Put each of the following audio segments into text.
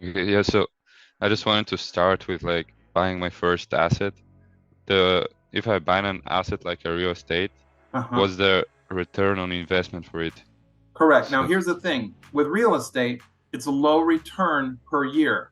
Okay, yeah, so I just wanted to start with like buying my first asset. The If I buy an asset like a real estate, Uh-huh. what's the return on investment for it? Correct. Now, So, here's the thing. With real estate, it's a low return per year.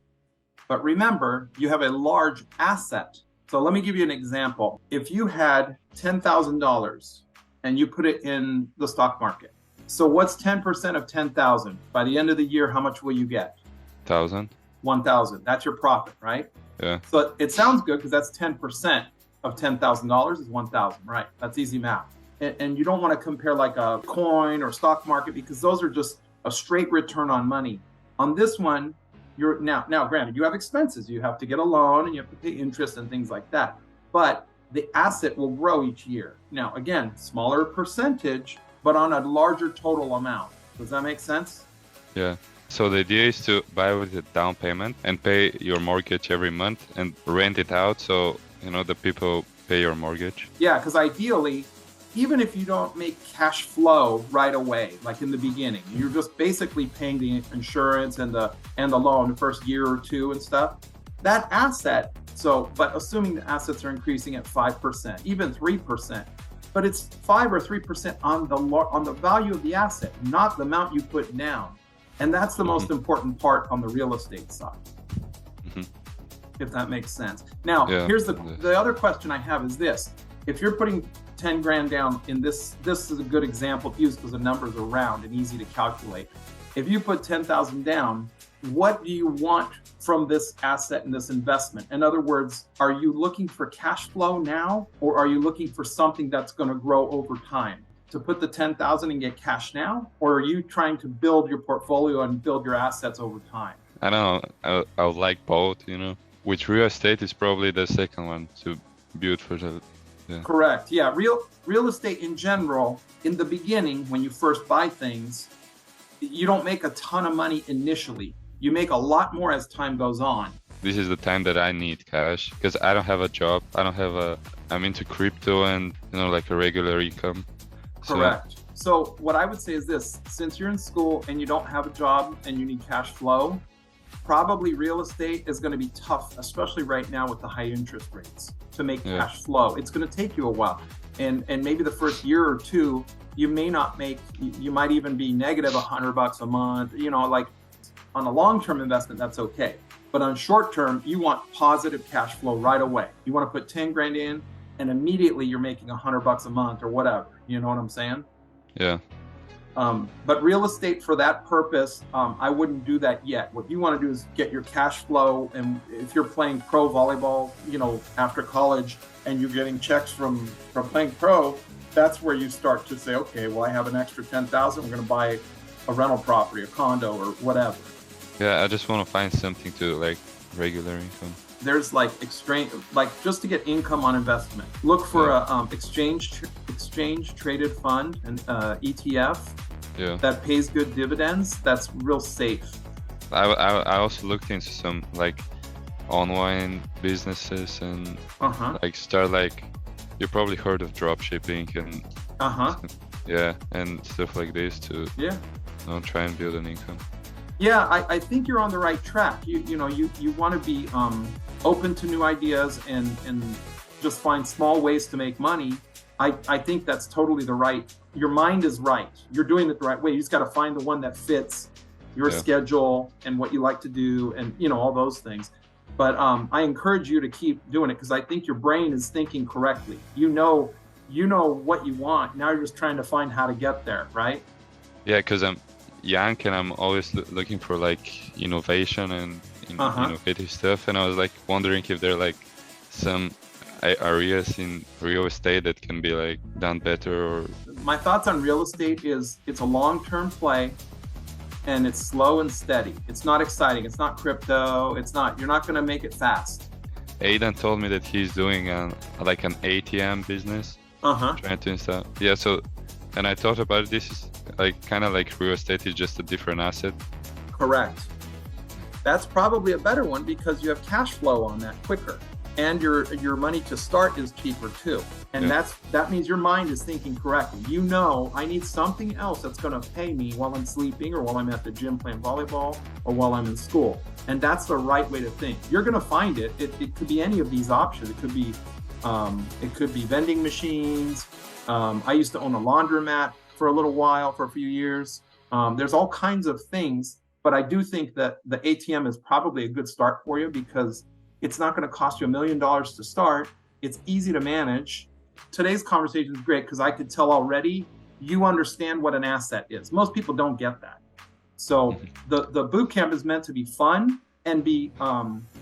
But remember, you have a large asset. So let me give you an example. If you had $10,000 and you put it in the stock market, so what's 10% of 10,000? By the end of the year, how much will you get? 1,000? 1,000. That's your profit, right? Yeah. So it sounds good because that's 10% of $10,000 is 1,000, right? That's easy math. And you don't want to compare like a coin or stock market because those are just a straight return on money. On this one, you're now granted you have expenses. You have to get a loan and you have to pay interest and things like that. But the asset will grow each year. Now, again, smaller percentage, but on a larger total amount. Does that make sense? Yeah. So the idea is to buy with a down payment and pay your mortgage every month and rent it out so, the people pay your mortgage. Yeah, because ideally, even if you don't make cash flow right away, like in the beginning, you're just basically paying the insurance and the loan the first year or two and stuff. That asset, but assuming the assets are increasing at 5%, even 3%, but it's 5 or 3% on the value of the asset, not the amount you put down. And that's the Hmm. most important part on the real estate side, Hmm. if that makes sense. Now, Yeah. here's the other question I have is this. If you're putting 10 grand down in this is a good example to use because the numbers are round and easy to calculate. If you put 10,000 down, what do you want from this asset and this investment? In other words, are you looking for cash flow now or are you looking for something that's going to grow over time? To put the 10,000 and get cash now, or are you trying to build your portfolio and build your assets over time? I don't know. I would like both. Which real estate is probably the second one to build for the, yeah. Correct. Yeah, real estate in general, in the beginning when you first buy things, you don't make a ton of money initially. You make a lot more as time goes on. This is the time that I need cash because I don't have a job. I'm into crypto and, like a regular income. So, Correct. So what I would say is this, since you're in school and you don't have a job and you need cash flow, probably real estate is going to be tough, especially right now with the high interest rates, to make yeah. cash flow. It's going to take you a while. And maybe the first year or two, you may not make, you might even be negative $100 a month, like on a long-term investment, that's okay. But on short term, you want positive cash flow right away. You want to put 10 grand in and immediately you're making $100 a month or whatever. You know what I'm saying? Yeah. But real estate for that purpose, I wouldn't do that yet. What you want to do is get your cash flow. And if you're playing pro volleyball, after college and you're getting checks from playing pro, that's where you start to say, okay, well, I have an extra 10,000. We're going to buy a rental property, a condo or whatever. Yeah. I just want to find something to like regular income. There's like exchange, like just to get income on investment. Look for Yeah. a exchange traded fund, an ETF Yeah. that pays good dividends. That's real safe. I also looked into some like online businesses and Uh-huh. like start like you probably heard of drop shipping and Uh-huh. yeah and stuff like this to Yeah. try and build an income. Yeah, I think you're on the right track. You want to be open to new ideas and just find small ways to make money. I think that's totally the right. Your mind is right. You're doing it the right way. You just got to find the one that fits your Yeah. schedule and what you like to do and all those things. But I encourage you to keep doing it because I think your brain is thinking correctly. You know what you want. Now you're just trying to find how to get there, right? Yeah, because I'm young and I'm always looking for like innovation and Uh-huh. innovative stuff. And I was like wondering if there are like some areas in real estate that can be like done better or My thoughts on real estate is it's a long-term play and it's slow and steady. It's not exciting. It's not crypto. You're not going to make it fast. Aidan told me that he's doing like an ATM business, Uh-huh. trying to install. Yeah, so and I thought about it, this is like kind of like real estate is just a different asset. Correct. That's probably a better one because you have cash flow on that quicker. and your money to start is cheaper too. And that means your mind is thinking correctly. You know, I need something else that's going to pay me while I'm sleeping, or while I'm at the gym playing volleyball, or while I'm in school. And that's the right way to think. You're going to find it. It could be any of these options. It could be vending machines. I used to own a laundromat for a little while, for a few years. There's all kinds of things, but I do think that the ATM is probably a good start for you, because it's not going to cost you $1 million to start. It's easy to manage. Today's conversation is great because I could tell already you understand what an asset is. Most people don't get that. So the boot camp is meant to be fun and be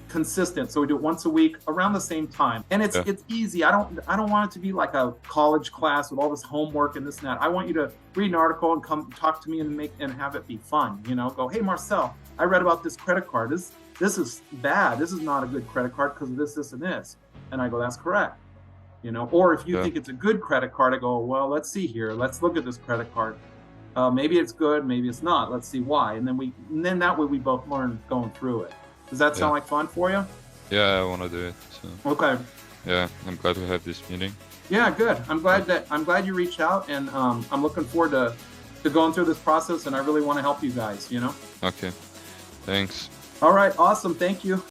consistent. So we do it once a week around the same time, and it's easy. I don't want it to be like a college class with all this homework and this and that. I want you to read an article and come talk to me and have it be fun. You know, go, hey Marcel, I read about this credit card. This is bad. This is not a good credit card because of this, and this. And I go, that's correct. You know, or if you think it's a good credit card, I go, well, let's see here. Let's look at this credit card. Maybe it's good, maybe it's not. Let's see why. And then that way we both learn going through it. Does that sound like fun for you? Yeah, I want to do it. So. Okay. Yeah, I'm glad we have this meeting. Yeah, good. I'm glad you reached out, and I'm looking forward to going through this process, and I really want to help you guys, you know? Okay. Thanks. All right, awesome. Thank you.